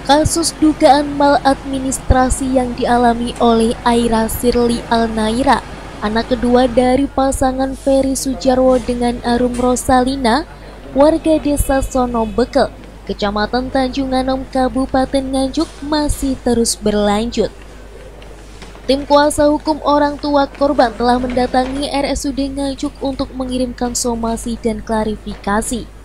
Kasus dugaan maladministrasi yang dialami oleh Aira Sirli Alnaira, anak kedua dari pasangan Ferry Sujarwo dengan Arum Rosalina, warga desa Sonobekel, Kecamatan Tanjung Anom, Kabupaten Nganjuk, masih terus berlanjut. Tim kuasa hukum orang tua korban telah mendatangi RSUD Nganjuk untuk mengirimkan somasi dan klarifikasi.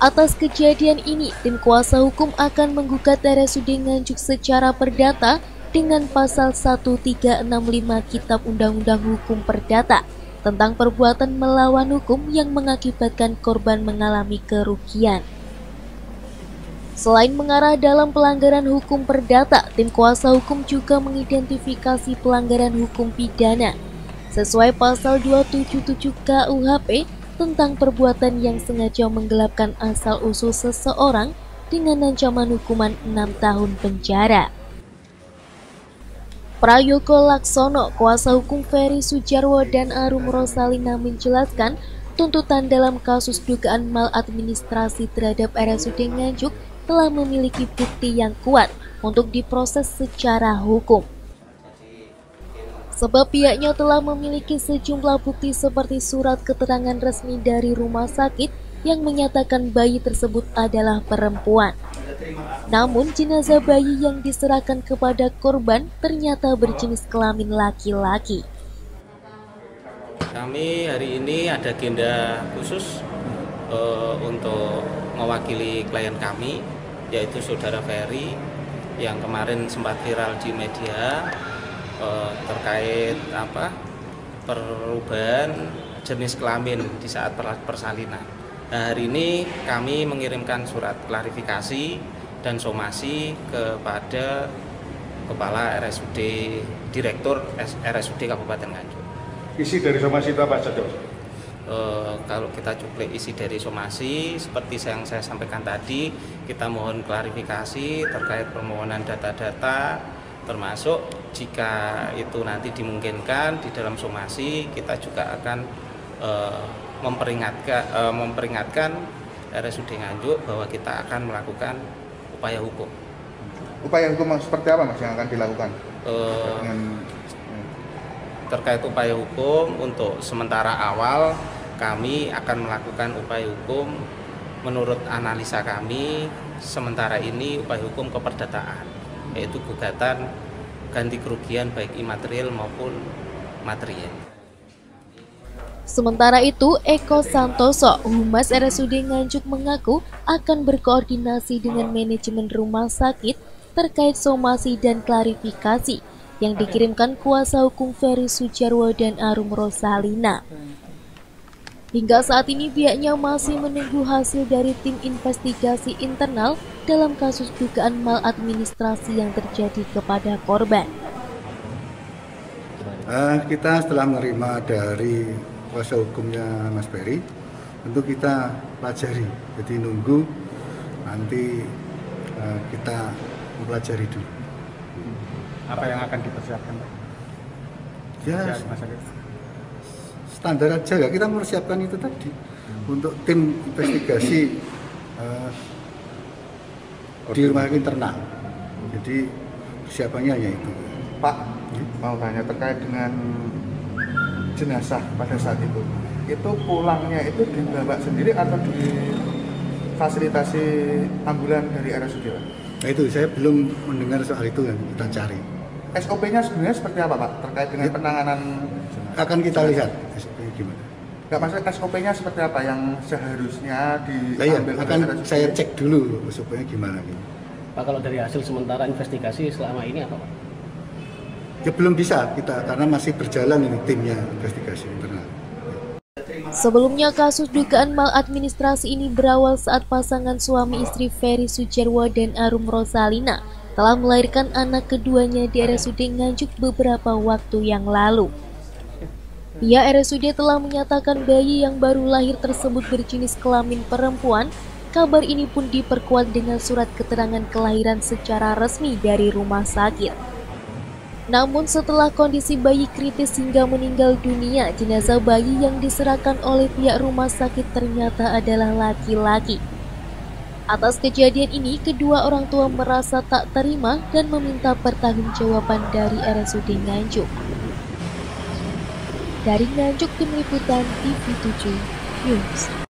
Atas kejadian ini, tim kuasa hukum akan menggugat RSUD Nganjuk secara perdata dengan pasal 1365 Kitab Undang-Undang Hukum Perdata tentang perbuatan melawan hukum yang mengakibatkan korban mengalami kerugian. Selain mengarah dalam pelanggaran hukum perdata, tim kuasa hukum juga mengidentifikasi pelanggaran hukum pidana sesuai pasal 277 KUHP tentang perbuatan yang sengaja menggelapkan asal-usul seseorang dengan ancaman hukuman 6 tahun penjara. Prayogo Laksono, kuasa hukum Ferry Sujarwo dan Arum Rosalina menjelaskan tuntutan dalam kasus dugaan maladministrasi terhadap RSUD Nganjuk telah memiliki bukti yang kuat untuk diproses secara hukum. Sebab pihaknya telah memiliki sejumlah bukti seperti surat keterangan resmi dari rumah sakit yang menyatakan bayi tersebut adalah perempuan. Namun jenazah bayi yang diserahkan kepada korban ternyata berjenis kelamin laki-laki. Kami hari ini ada agenda khusus untuk mewakili klien kami, yaitu Saudara Ferry yang kemarin sempat viral di media terkait perubahan jenis kelamin di saat persalinan. Nah, hari ini kami mengirimkan surat klarifikasi dan somasi kepada Kepala RSUD, Direktur RSUD Kabupaten Nganjuk. Isi dari somasi itu apa saja? Kalau kita cuplik isi dari somasi, seperti yang saya sampaikan tadi, kita mohon klarifikasi terkait permohonan data-data, termasuk jika itu nanti dimungkinkan di dalam somasi, kita juga akan memperingatkan RSUD Nganjuk bahwa kita akan melakukan upaya hukum. Upaya hukum seperti apa Mas yang akan dilakukan? Terkait upaya hukum, untuk sementara awal kami akan melakukan upaya hukum menurut analisa kami. Sementara ini upaya hukum keperdataan, yaitu gugatan ganti kerugian baik imaterial maupun material. Sementara itu, Eko Santoso, Humas RSUD Nganjuk mengaku akan berkoordinasi dengan manajemen rumah sakit terkait somasi dan klarifikasi yang dikirimkan kuasa hukum Ferry Sujarwo dan Arum Rosalina. Hingga saat ini pihaknya masih menunggu hasil dari tim investigasi internal dalam kasus dugaan maladministrasi yang terjadi kepada korban. Kita setelah menerima dari kuasa hukumnya Mas Ferry, tentu kita pelajari. Jadi nunggu nanti kita mempelajari dulu. Apa yang akan dipersiapkan? Ya, standar aja ya, kita mempersiapkan itu tadi untuk tim investigasi di rumah sakit internal. Jadi persiapannya hanya itu. Pak, mau tanya terkait dengan jenazah pada saat itu pulangnya itu dibawa sendiri atau difasilitasi ambulan dari RSUD? Nah itu saya belum mendengar soal itu, yang kita cari. SOP-nya sebenarnya seperti apa Pak terkait dengan penanganan jenazah? Akan kita lihat SOP-nya gimana. Nggak, maksudnya SOP-nya seperti apa yang seharusnya diambil? Akan saya cek dulu SOP-nya gimana gitu. Pak, kalau dari hasil sementara investigasi selama ini apa Pak? Ya belum bisa kita, karena masih berjalan ini timnya investigasi internal. Sebelumnya kasus dugaan maladministrasi ini berawal saat pasangan suami istri Ferry Sujarwo dan Arum Rosalina telah melahirkan anak keduanya di RSUD Nganjuk beberapa waktu yang lalu. Pihak RSUD telah menyatakan bayi yang baru lahir tersebut berjenis kelamin perempuan. Kabar ini pun diperkuat dengan surat keterangan kelahiran secara resmi dari rumah sakit. Namun setelah kondisi bayi kritis hingga meninggal dunia, jenazah bayi yang diserahkan oleh pihak rumah sakit ternyata adalah laki-laki. Atas kejadian ini, kedua orang tua merasa tak terima dan meminta pertanggungjawaban dari RSUD Nganjuk. Dari Nganjuk, tim liputan TV7 News.